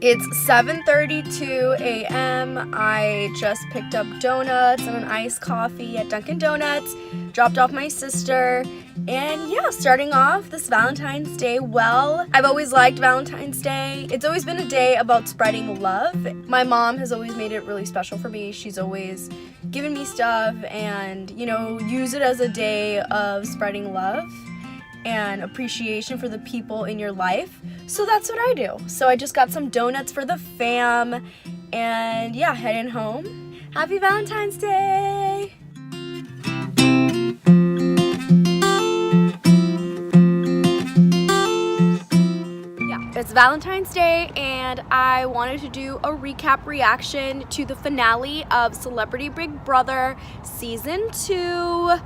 It's 7:32 a.m. I just picked up donuts and an iced coffee at Dunkin' Donuts, dropped off my sister, and yeah, starting off this Valentine's Day well. I've always liked Valentine's Day. It's always been a day about spreading love. My mom has always made it really special for me. She's always given me stuff and, use it as a day of spreading love and appreciation for the people in your life. So that's what I do. So I just got some donuts for the fam and yeah, heading home. Happy Valentine's Day! It's Valentine's Day and I wanted to do a recap reaction to the finale of Celebrity Big Brother Season 2.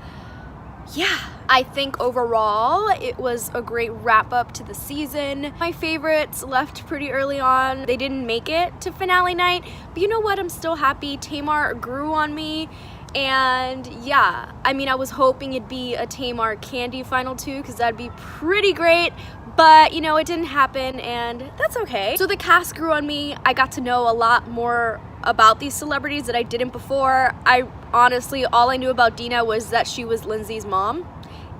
Yeah, I think overall it was a great wrap up to the season. My favorites left pretty early on. They didn't make it to finale night, but you know what? I'm still happy. Tamar grew on me. And yeah, I was hoping it'd be a Tamar Candy final two because that'd be pretty great. But, it didn't happen and that's okay. So the cast grew on me. I got to know a lot more about these celebrities that I didn't before. Honestly, all I knew about Dina was that she was Lindsay's mom.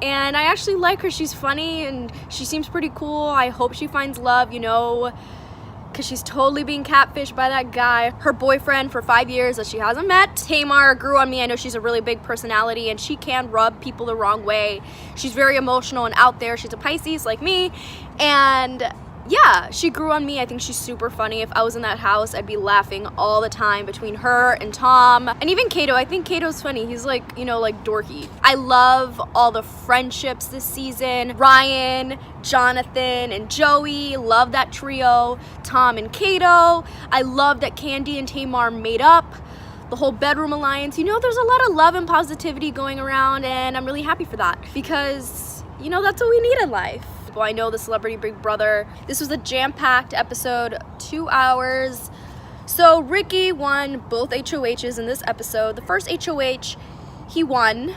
And I actually like her. She's funny and she seems pretty cool. I hope she finds love, because she's totally being catfished by that guy, her boyfriend for 5 years that she hasn't met. Tamar grew on me. I know she's a really big personality and she can rub people the wrong way. She's very emotional and out there. She's a Pisces like me. And yeah, she grew on me. I think she's super funny. If I was in that house, I'd be laughing all the time between her and Tom. And even Kato. I think Kato's funny. He's like dorky. I love all the friendships this season. Ryan, Jonathan, and Joey. Love that trio. Tom and Kato. I love that Candy and Tamar made up. The whole bedroom alliance. There's a lot of love and positivity going around, and I'm really happy for that because, that's what we need in life. Well, I know the Celebrity Big Brother. This was a jam-packed episode, 2 hours. So Ricky won both HOHs in this episode. The first HOH, he won,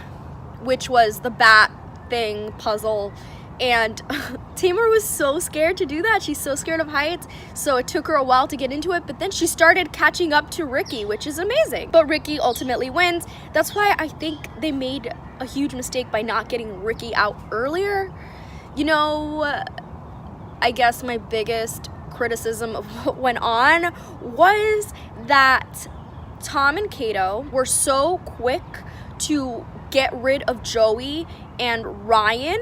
which was the bat thing puzzle. And Tamar was so scared to do that. She's so scared of heights. So it took her a while to get into it. But then she started catching up to Ricky, which is amazing. But Ricky ultimately wins. That's why I think they made a huge mistake by not getting Ricky out earlier. I guess my biggest criticism of what went on was that Tom and Kato were so quick to get rid of Joey and Ryan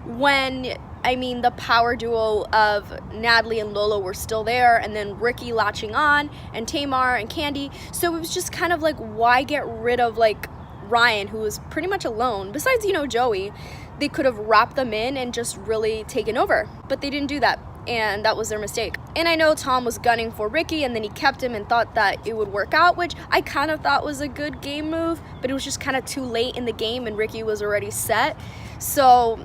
when, the power duo of Natalie and Lolo were still there, and then Ricky latching on, and Tamar and Candy. So it was just kind of like, why get rid of, Ryan, who was pretty much alone? Besides, Joey. They could have wrapped them in and just really taken over, but they didn't do that, and that was their mistake. And I know Tom was gunning for Ricky, and then he kept him and thought that it would work out, which I kind of thought was a good game move, but it was just kind of too late in the game, and Ricky was already set. So,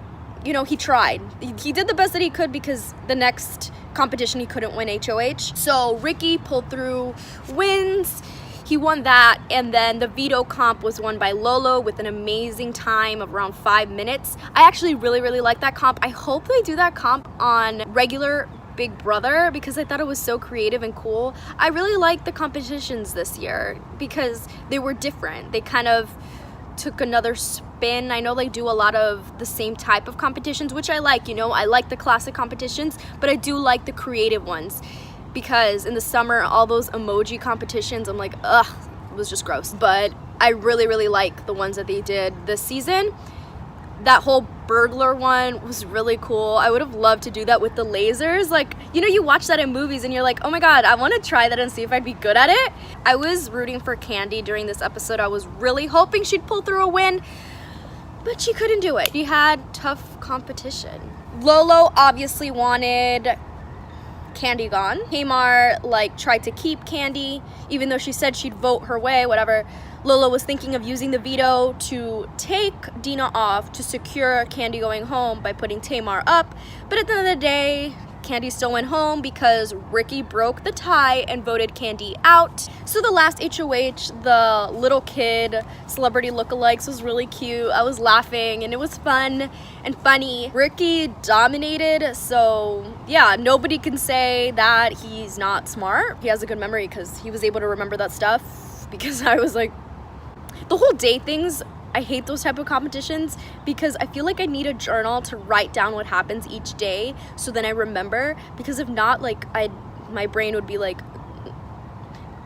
he tried. He did the best that he could because the next competition he couldn't win HOH. So Ricky pulled through, wins. He won that, and then the veto comp was won by Lolo with an amazing time of around 5 minutes. I actually really, really like that comp. I hope they do that comp on regular Big Brother because I thought it was so creative and cool. I really liked the competitions this year because they were different. They kind of took another spin. I know they do a lot of the same type of competitions, which I like. I like the classic competitions, but I do like the creative ones. Because in the summer, all those emoji competitions, I'm like, ugh, it was just gross. But I really, really like the ones that they did this season. That whole burglar one was really cool. I would have loved to do that with the lasers. You watch that in movies and you're like, oh my God, I want to try that and see if I'd be good at it. I was rooting for Candy during this episode. I was really hoping she'd pull through a win, but she couldn't do it. She had tough competition. Lolo obviously wanted Candy gone. Tamar tried to keep Candy, even though she said she'd vote her way, whatever. Lolo was thinking of using the veto to take Dina off to secure Candy going home by putting Tamar up. But at the end of the day, Candy still went home because Ricky broke the tie and voted Candy out. So the last HOH, the little kid celebrity lookalikes was really cute. I was laughing and it was fun and funny. Ricky dominated, so yeah, nobody can say that he's not smart. He has a good memory because he was able to remember that stuff, because I was like, the whole day things, I hate those type of competitions because I feel like I need a journal to write down what happens each day so then I remember, because if not, like, my brain would be like,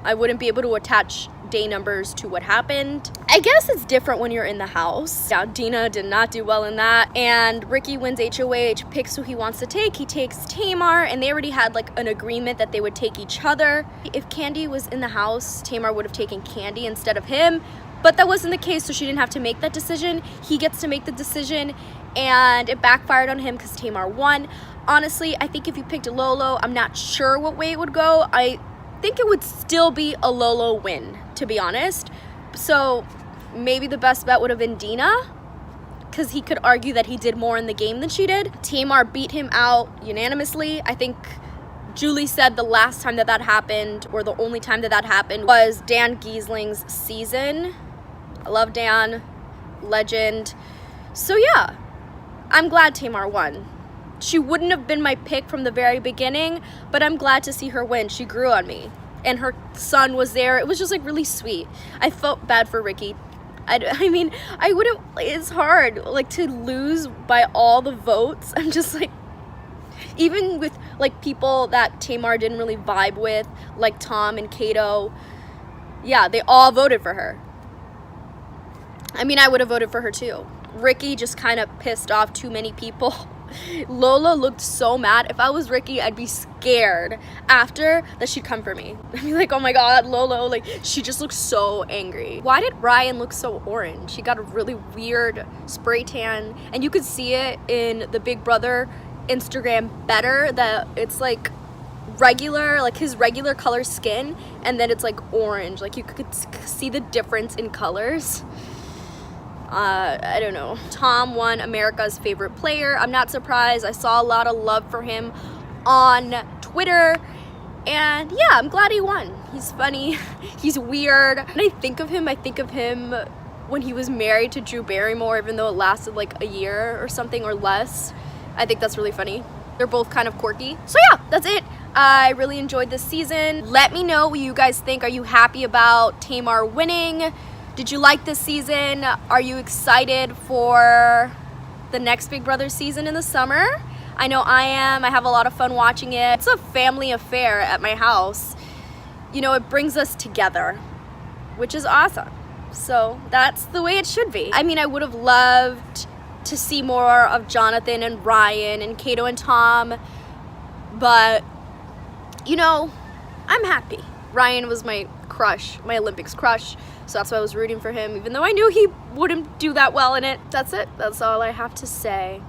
I wouldn't be able to attach day numbers to what happened. I guess it's different when you're in the house. Now, Dina did not do well in that, and Ricky wins HOH, picks who he wants to take. He takes Tamar, and they already had like an agreement that they would take each other. If Candy was in the house, Tamar would have taken Candy instead of him, but that wasn't the case, so she didn't have to make that decision. He gets to make the decision, and it backfired on him because Tamar won. Honestly, I think if you picked a Lolo, I'm not sure what way it would go. I think it would still be a Lolo win, to be honest. So maybe the best bet would have been Dina, because he could argue that he did more in the game than she did. Tamar beat him out unanimously. I think Julie said the last time that happened, or the only time that happened, was Dan Giesling's season. I love Dan, legend. So yeah, I'm glad Tamar won. She wouldn't have been my pick from the very beginning, but I'm glad to see her win. She grew on me, and her son was there. It was just like really sweet. I felt bad for Ricky. I mean, I wouldn't, it's hard like to lose by all the votes. I'm just like, even with like people that Tamar didn't really vibe with, like Tom and Kato, yeah, they all voted for her. I mean, I would have voted for her too. Ricky just kind of pissed off too many people. Lola looked so mad. If I was Ricky, I'd be scared after that she'd come for me. I'd be like, oh my god, Lolo, like, she just looks so angry. Why did Ryan look so orange? She got a really weird spray tan, and you could see it in the Big Brother Instagram better, that it's like regular, like his regular color skin, and then it's like orange. Like you could see the difference in colors. I don't know. Tom won America's favorite player. I'm not surprised. I saw a lot of love for him on Twitter, and yeah, I'm glad he won. He's funny. He's weird. When I think of him when he was married to Drew Barrymore, even though it lasted like a year or something or less. I think that's really funny. They're both kind of quirky. So yeah, that's it. I really enjoyed this season. Let me know what you guys think. Are you happy about Tamar winning? Did you like this season? Are you excited for the next Big Brother season in the summer? I know I am. I have a lot of fun watching it. It's a family affair at my house. You know, it brings us together, which is awesome. So that's the way it should be. I mean, I would have loved to see more of Jonathan and Ryan and Kato and Tom, but you know, I'm happy. Ryan was my crush, my Olympics crush, so that's why I was rooting for him, even though I knew he wouldn't do that well in it. That's it. That's all I have to say.